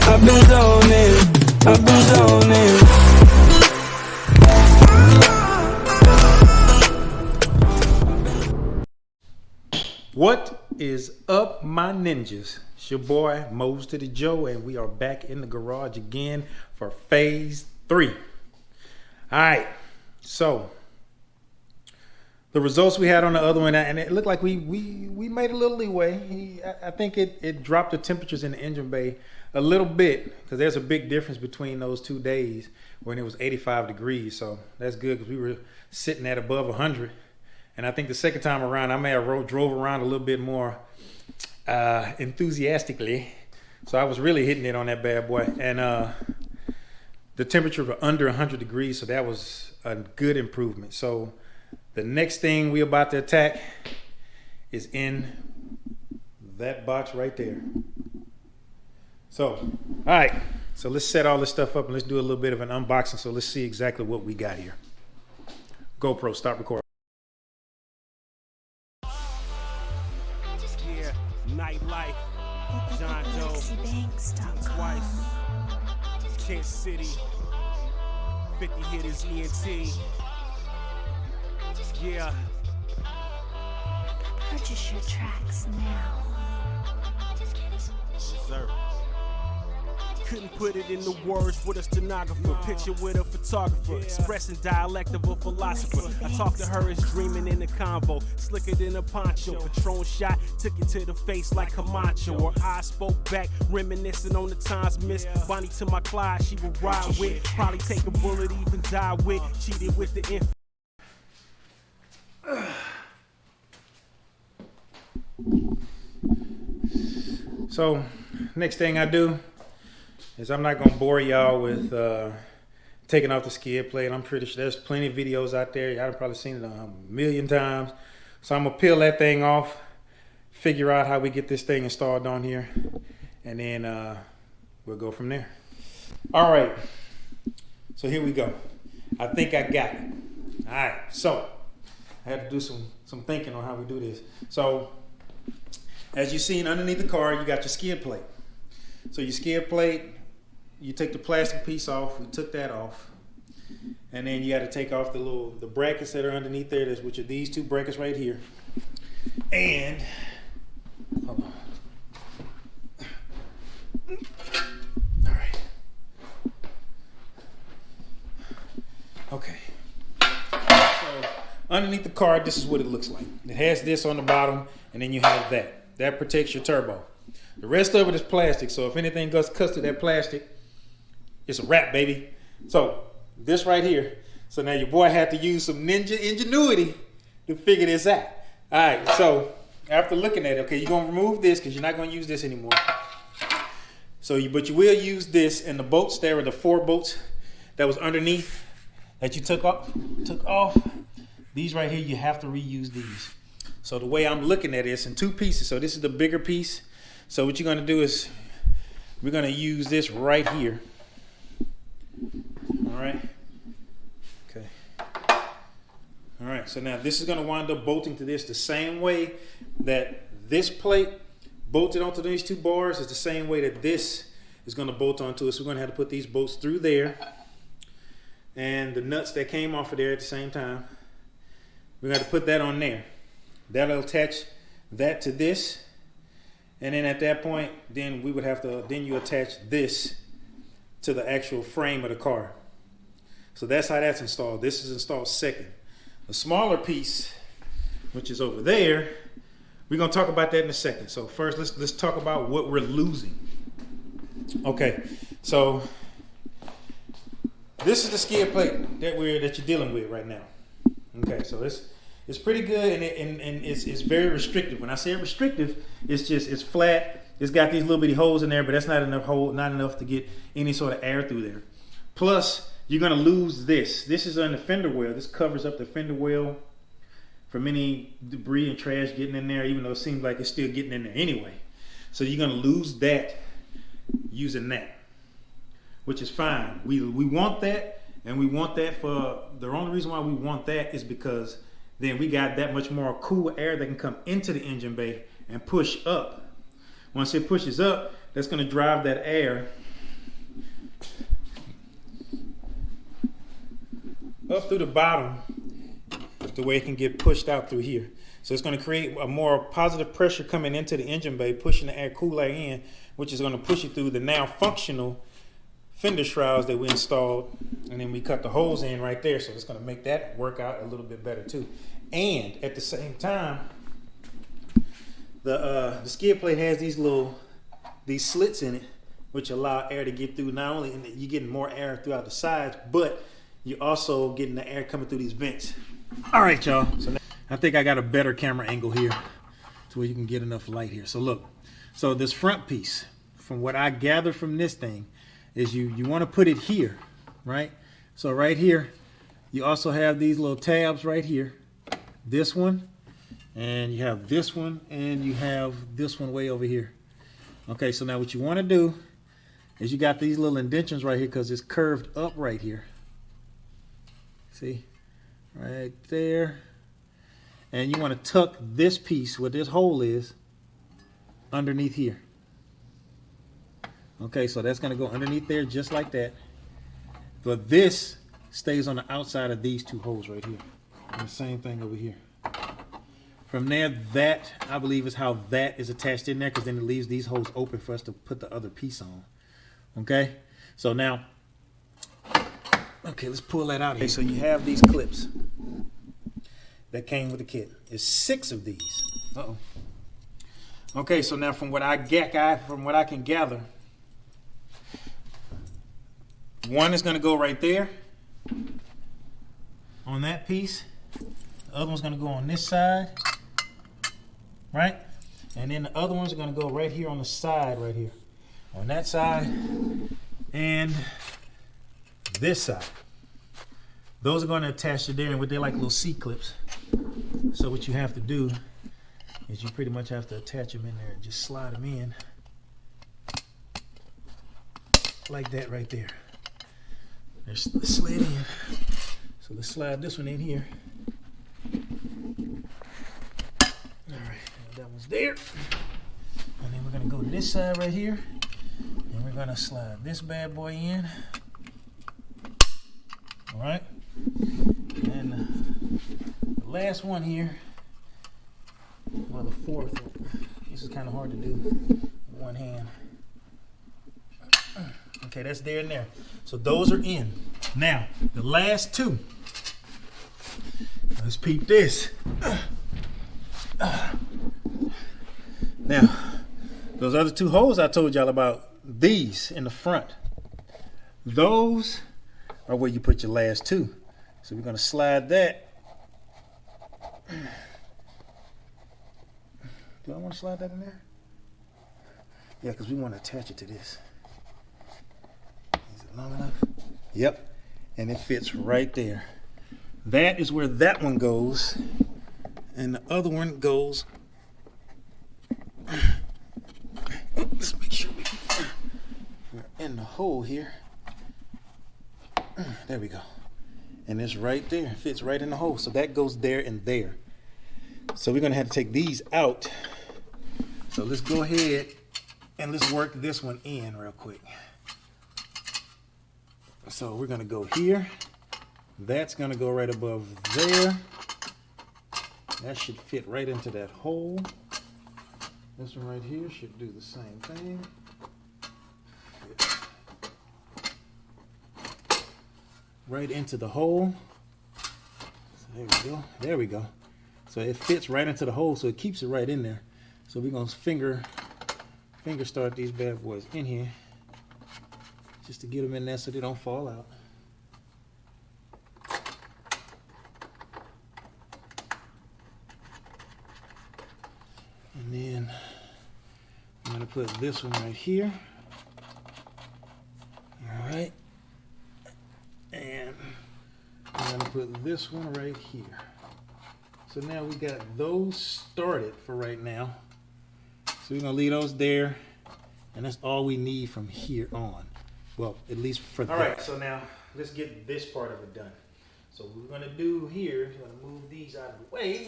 I've been zoning, I've been zoning. What is up, my ninjas? It's your boy Moj to the Joe, and we are back in the garage again for phase 3. All right, so the results we had on the other one, and it looked like we made a little leeway. I think it dropped the temperatures in the engine bay a little bit, because there's a big difference between those 2 days when it was 85 degrees. So that's good, because we were sitting at above 100. And I think the second time around, I may have drove around a little bit more enthusiastically. So I was really hitting it on that bad boy. And the temperature was under 100 degrees, so that was a good improvement. So the next thing we're about to attack is in that box right there. So, all right. So let's set all this stuff up and let's do a little bit of an unboxing. So let's see exactly what we got here. GoPro, stop recording. Nytelife, John Doe, twice, Kent City, 50 hitters, ENT. Yeah. Purchase your tracks now. Sir. Couldn't put it into words with a stenographer, picture with a photographer, expressing dialect of a philosopher. I talked to her as dreaming in the convo, slicker than a poncho. Patron shot, took it to the face like Camacho. Her eyes spoke back, reminiscing on the times missed. Bonnie to my Clyde, she would ride with, probably take a bullet, even die with. Cheated with the infant. So next thing I do is I'm not gonna bore y'all with taking off the skid plate. I'm pretty sure there's plenty of videos out there. Y'all have probably seen it a million times. So I'm gonna peel that thing off, figure out how we get this thing installed on here, and then we'll go from there. All right, so here we go. I think I got it. All right, so I had to do some thinking on how we do this. So as you've seen underneath the car, you got your skid plate. So your skid plate, you take the plastic piece off. We took that off, and then you got to take off the brackets that are underneath there, which are these 2 brackets right here. And hold on. All right. Okay. So underneath the car, this is what it looks like. It has this on the bottom, and then you have that. That protects your turbo. The rest of it is plastic, so if anything cuts to that plastic, it's a wrap, baby. So this right here. So now your boy had to use some ninja ingenuity to figure this out. All right, so after looking at it, okay, you're gonna remove this because you're not gonna use this anymore. But you will use this, and the bolts, there were the 4 bolts that was underneath that you took off. These right here, you have to reuse these. So the way I'm looking at it, it's in 2 pieces. So this is the bigger piece. So what you're gonna do is we're gonna use this right here. All right. Okay. All right. So now this is gonna wind up bolting to this the same way that this plate bolted onto these 2 bars is the same way that this is gonna bolt onto it. So we're gonna have to put these bolts through there, and the nuts that came off of there at the same time. We're gonna put that on there. That'll attach that to this, and then at that point, then we would have to, then you attach this to the actual frame of the car. So that's how that's installed. This is installed second. The smaller piece, which is over there, we're gonna talk about that in a second. So first, let's talk about what we're losing. Okay, so this is the skid plate that you're dealing with right now. Okay, so it's pretty good, and it's very restrictive. When I say restrictive, it's flat. It's got these little bitty holes in there, but that's not enough to get any sort of air through there. Plus, you're gonna lose this. This is on the fender well. This covers up the fender well from any debris and trash getting in there, even though it seems like it's still getting in there anyway. So you're gonna lose that using that, which is fine. We want that, and we want that for the only reason why we want that is because then we got that much more cool air that can come into the engine bay and push up. Once it pushes up, that's going to drive that air up through the bottom the way it can get pushed out through here. So it's going to create a more positive pressure coming into the engine bay, pushing the air cooler in, which is going to push it through the now functional fender shrouds that we installed, and then we cut the holes in right there. So it's going to make that work out a little bit better too. And at the same time, the skid plate has these slits in it, which allow air to get through. Not only you're getting more air throughout the sides, but you're also getting the air coming through these vents. All right, y'all. So now, I think I got a better camera angle here to where you can get enough light here. So look, so this front piece, from what I gather from this thing, is you want to put it here, right? So right here, you also have these little tabs right here. This one, and you have this one, and you have this one way over here. Okay, so now what you want to do is you got these little indentions right here because it's curved up right here. See? Right there. And you want to tuck this piece, where this hole is, underneath here. Okay, so that's going to go underneath there just like that. But this stays on the outside of these two holes right here. And the same thing over here. From there, that, I believe, is how that is attached in there, because then it leaves these holes open for us to put the other piece on. Okay? So now, okay, let's pull that out here. Okay, so you have these clips that came with the kit. There's 6 of these. Uh-oh. Okay, so now from what I can gather, one is going to go right there on that piece. The other one's going to go on this side, right? And then the other ones are going to go right here on the side, right here. On that side and this side. Those are going to attach to there, and they're like little C-clips. So what you have to do is you pretty much have to attach them in there and just slide them in like that right there. They're slid in. So let's slide this one in here. Alright, that one's there. And then we're going to go to this side right here. And we're going to slide this bad boy in. Alright. And the last one here, well, the fourth, this is kind of hard to do with one hand. Okay, that's there and there. So those are in. Now, the last two. Let's peep this. Now, those other 2 holes I told y'all about, these in the front, those are where you put your last 2. So we're going to slide that. Do I want to slide that in there? Yeah, because we want to attach it to this. Is it long enough? Yep. And it fits right there. That is where that one goes. And the other one goes. Let's make sure we're in the hole here. There we go. And it's right there. It fits right in the hole. So that goes there and there. So we're going to have to take these out. So let's go ahead and let's work this one in real quick. So we're going to go here. That's going to go right above there. That should fit right into that hole. This one right here should do the same thing. Fit right into the hole. So there we go. There we go. So it fits right into the hole, so it keeps it right in there. So we're going to finger start these bad boys in here just to get them in there so they don't fall out. And then I'm going to put this one right here. All right. And I'm going to put this one right here. So now we got those started for right now. So we're going to leave those there. And that's all we need from here on. Well, at least for that. All right, so now let's get this part of it done. So what we're going to do here is we're going to move these out of the way.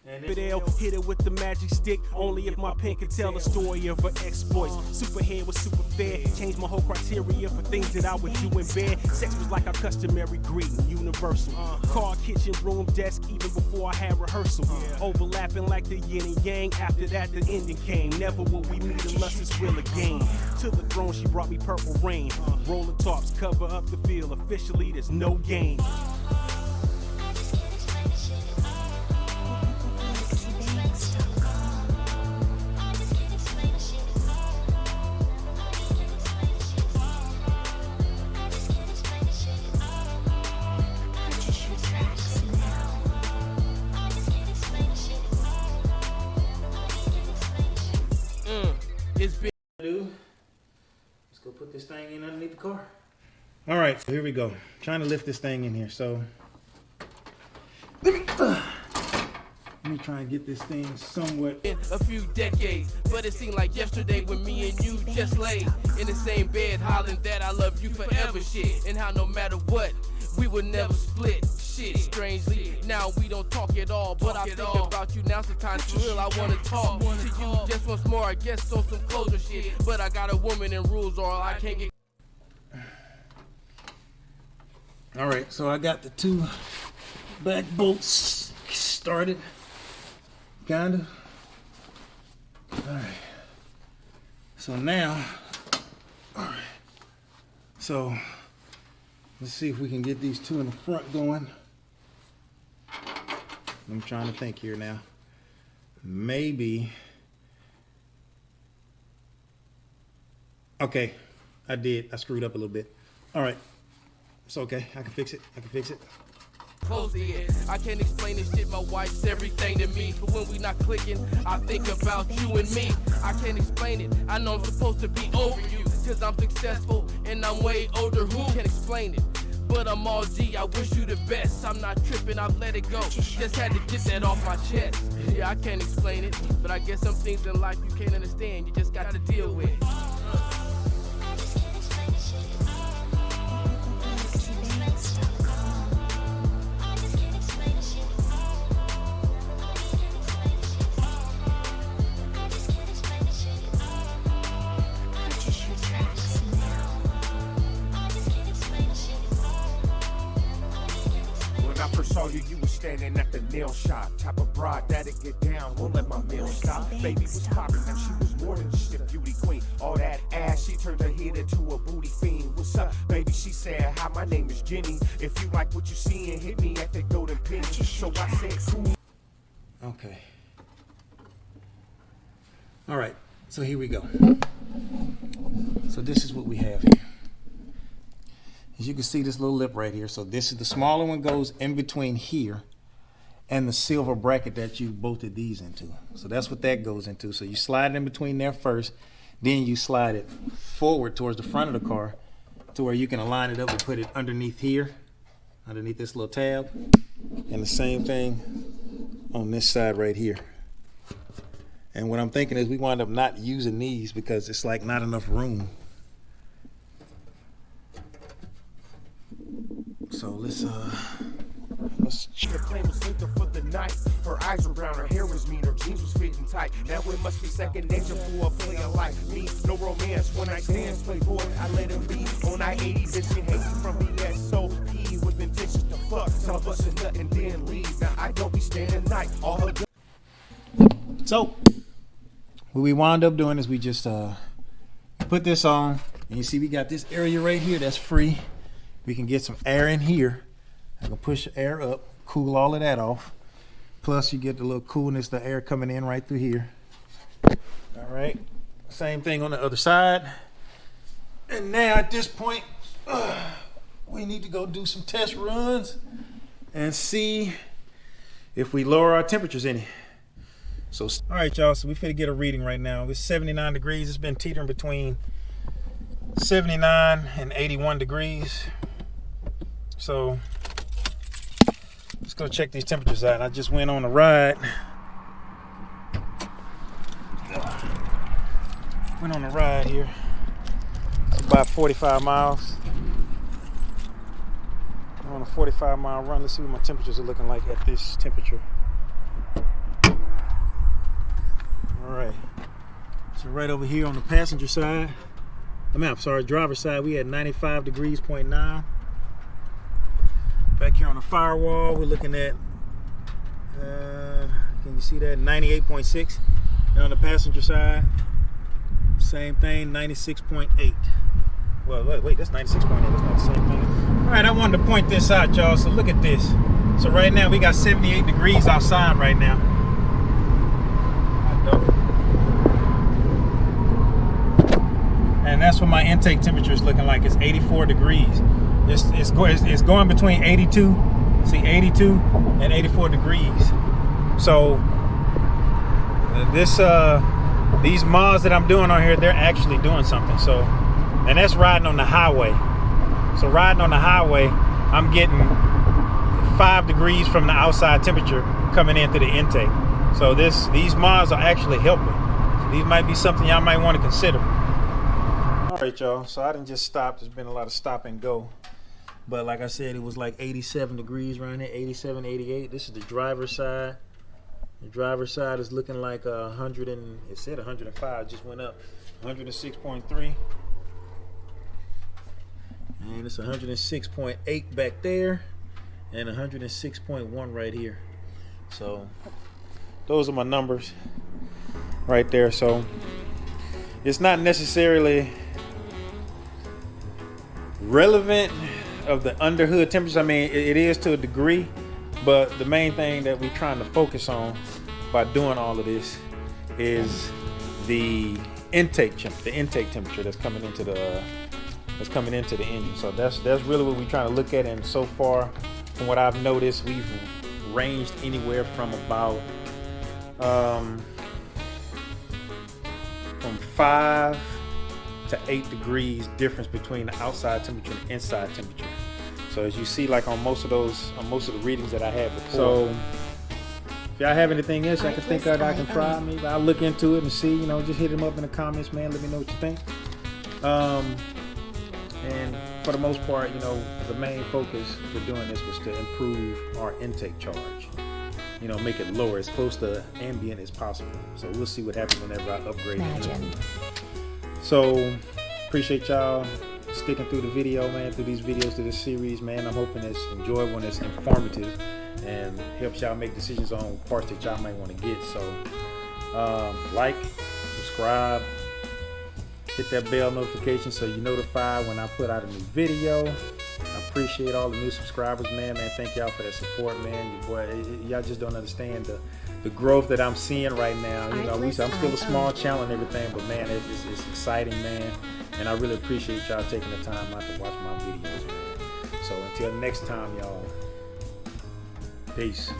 Hit it with the magic stick, only if my pen can tell the story of her exploits. Superhead was super fair, changed my whole criteria for things that I would do in bed. Sex was like our customary greeting, universal. Car, kitchen, room, desk, even before I had rehearsal. Overlapping like the yin and yang, after that the ending came. Never will we meet unless it's real again. To the throne she brought me purple rain. Rolling tops cover up the field, officially there's no game. Let's go put this thing in underneath the car. All right, so here we go. Trying to lift this thing in here. So let me try and get this thing somewhat. In a few decades, but it seemed like yesterday when me and you just laid in the same bed, hollering that I love you forever shit, and how no matter what, we would never split shit. Strangely, now we don't talk at all, but I think about you now sometimes for real. I wanna talk to you just once more, I guess on some closure shit, but I got a woman and rules or I can't get. All right, so I got the two back bolts started, kinda. All right, so now, all right, so let's see if we can get these two in the front going. I'm trying to think here now. Maybe. Okay, I did. I screwed up a little bit. All right, it's okay. I can fix it. I can fix it. Close it. I can't explain this shit. My wife's everything to me. But when we not clicking, I think about you and me. I can't explain it. I know I'm supposed to be over you, cause I'm successful and I'm way older. Who can explain it? But I'm all G, I wish you the best. I'm not tripping, I've let it go. Just had to get that off my chest. Yeah, I can't explain it, but I guess some things in life you can't understand. You just got to deal with. Saw you, you was standing at the nail shop. Type of broad that'd get down, won't let my meal stop. Baby was popping, and she was more than just a beauty queen. All that ass, she turned her head into a booty fiend. What's up, baby? She said, hi, my name is Jenny. If you like what you see, and hit me at the golden penny. So I said, cool. Okay. All right, so here we go. So this is what we have here. As you can see, this little lip right here. So this is the smaller one, goes in between here and the silver bracket that you bolted these into. So that's what that goes into. So you slide it in between there first, then you slide it forward towards the front of the car to where you can align it up and put it underneath here, underneath this little tab. And the same thing on this side right here. And what I'm thinking is we wind up not using these because it's like not enough room. So let's The plan was linked up for the night. Her eyes were brown, her hair was mean, her jeans was fitting tight. Now it must be second nature for a player like me. No romance when I dance, playboy, I let him be. On I-80, bitch, you hate me from BSOP with intentions to fuck. Some of us a nut and then leave. Now I don't be standing night. All her So what we wound up doing is we just put this on, and you see we got this area right here that's free. We can get some air in here. I can push the air up, cool all of that off. Plus you get the little coolness, the air coming in right through here. All right, same thing on the other side. And now at this point, we need to go do some test runs and see if we lower our temperatures any. So, all right, y'all, so we finna get a reading right now. It's 79 degrees. It's been teetering between 79 and 81 degrees. So let's go check these temperatures out. I just went on a ride. Went on a ride here. It's about 45 miles. I'm on a 45-mile run. Let's see what my temperatures are looking like at this temperature. right. So right over here on the passenger side, I'm sorry, driver's side, we had 95 degrees, 0.9. Back here on the firewall, we're looking at, can you see that? 98.6. And on the passenger side, same thing, 96.8. Well, wait, that's 96.8. That's not the same thing. All right, I wanted to point this out, y'all. So look at this. So right now we got 78 degrees outside right now. And that's what my intake temperature is looking like. It's 84 degrees. It's going between 82, see, 82 and 84 degrees. So these mods that I'm doing on here, they're actually doing something. So, and that's riding on the highway. So riding on the highway, I'm getting 5 degrees from the outside temperature coming into the intake. So these mods are actually helping. So these might be something y'all might want to consider. All right, y'all. So I didn't just stop. There's been a lot of stop and go. But like I said, it was like 87 degrees around here, 87, 88. This is the driver's side. The driver's side is looking like 100 and it said 105, just went up 106.3. And it's 106.8 back there and 106.1 right here. So those are my numbers right there. So it's not necessarily relevant of the underhood temperature. I mean, it is to a degree, but the main thing that we're trying to focus on by doing all of this is the intake temperature that's coming into the engine. So that's really what we're trying to look at. And so far, from what I've noticed, we've ranged anywhere from about from 5 to 8 degrees difference between the outside temperature and inside temperature. So as you see, like on most of the readings that I had before. So if y'all have anything else I can think of that I can try, maybe I'll look into it and see, you know, just hit them up in the comments, man. Let me know what you think. And for the most part, you know, the main focus for doing this was to improve our intake charge. You know, make it lower, as close to ambient as possible. So we'll see what happens whenever I upgrade it. So appreciate y'all sticking through the video, man, through these videos, through this series, man. I'm hoping it's enjoyable and it's informative and helps y'all make decisions on parts that y'all might want to get. So like, subscribe, hit that bell notification so you're notified when I put out a new video. I appreciate all the new subscribers, man. Thank y'all for that support, man. Y'all just don't understand the growth that I'm seeing right now. You know, I'm still a small channel and everything, but man, it's exciting, man. And I really appreciate y'all taking the time out to watch my videos, man. So until next time, y'all, peace.